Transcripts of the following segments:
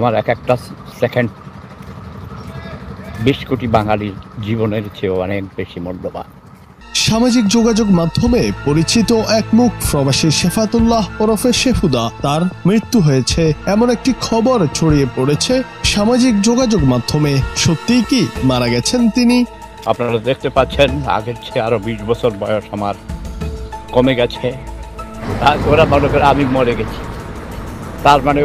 আমার একটা সেকেন্ড ২০ কোটি বাঙালির জীবনের চেয়েও অনেক বেশি মূল্যবান। সামাজিক যোগাযোগ মাধ্যমে পরিচিত এক মুখ প্রবাসী শেফাতুল্লাহ ওরফে শেফুদা তার মৃত্যু হয়েছে এমন একটি খবর ছড়িয়ে পড়েছে সামাজিক যোগাযোগ মাধ্যমে। সত্যিই কি মারা গেছেন তিনি? আপনারা দেখতে পাচ্ছেন আগের চেয়ে আরো ২০ বছর বয়স আমার কমে গেছে। আর ওরা মনে করে আমি মরে গেছি, তার মানে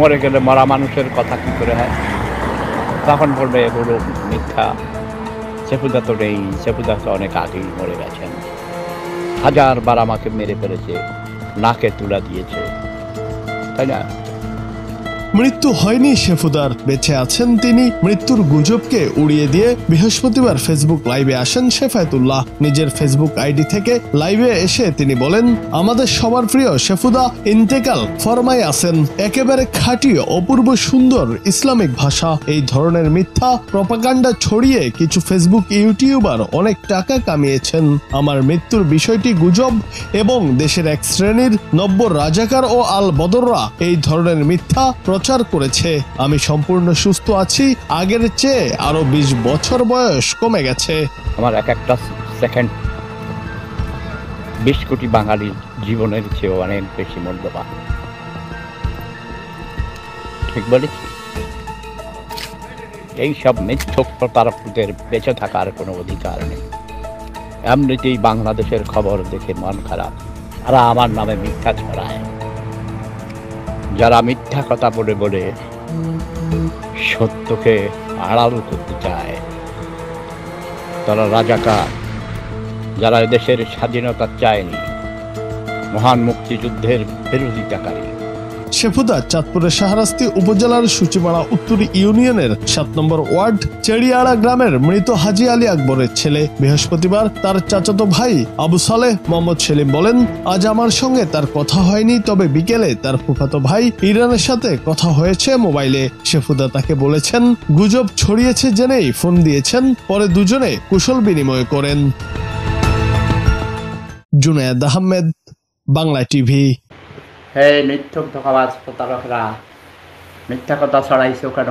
মরে গেলে মরা মানুষের কথা কি করে হয়? তখন বলবে এগুলো মিথ্যা, শেফুদা তো নেই, শেফুদা তো অনেক আগেই মরে গেছেন। হাজারবার আমাকে মেরে ফেলেছে, নাকে তুলা দিয়েছে, তাই না? মৃত্যু হয়নি শেফুদার, বেঁচে আছেন তিনি। মৃত্যুর গুজবকে উড়িয়ে দিয়ে বৃহস্পতিবার ফেসবুক লাইভে আসেন শেফায়েতুল্লাহ। নিজের ফেসবুক আইডি থেকে লাইভে এসে তিনি বলেন, আমাদের সবার প্রিয় শেফুদা ইন্তেকাল ফরমাই আছেন। একেবারে খাঁটি অপূর্ব সুন্দর ইসলামিক ভাষা। এই ধরনের মিথ্যা প্রপাগান্ডা ছড়িয়ে কিছু ফেসবুক ইউটিউবার অনেক টাকা কামিয়েছেন। আমার মৃত্যুর বিষয়টি গুজব এবং দেশের এক শ্রেণীর নব্য রাজাকার ও আল বদররা এই ধরনের মিথ্যা প্রচার করেছে। আমি সম্পূর্ণ সুস্থ আছি, আগের চেয়ে আরো ২০ বছর বয়স কমে গেছে। আমার একটা সেকেন্ড ২০ কোটি বাঙালির জীবনের চেয়েও অনেক বেশি মূল্যবান। ঠিক বলেছি? এইসব মিথ্যক প্রতারকদের বেঁচে থাকার কোনো অধিকার নেই। এমনিতেই বাংলাদেশের খবর দেখে মন খারাপ। তারা আমার নামে মিথ্যা ছড়ায়। যারা মিথ্যা কথা বলে বলে সত্যকে আড়াল করতে চায়, তারা রাজাকার। যারা দেশের স্বাধীনতা চায়নি, মহান মুক্তিযুদ্ধের বিরোধিতাকারী। শেফুদা চাঁদপুরের শাহরাস্তি উপজেলার সূচিপাড়া উত্তর ইউনিয়নের ৭ নম্বর ওয়ার্ড চেড়িয়াড়া গ্রামের মৃত হাজী আলী আকবরের ছেলে। বৃহস্পতিবার তার চাচাতো ভাই আবু সালেহ মোহাম্মদ সেলিম বলেন, আজ আমার সঙ্গে তার কথা হয়নি, তবে বিকেলে তার ফুফাতো ভাই ইরানের সাথে কথা হয়েছে মোবাইলে। শেফুদা তাকে বলেছেন, গুজব ছড়িয়েছে জেনেই ফোন দিয়েছেন। পরে দুজনে কুশল বিনিময় করেন। জুনায়েদ আহমেদ, বাংলা টিভি। হে মিথ্যক ধোঁকাবাজ প্রতারকরা, মিথ্যা কথা ছড়াইছো কেন?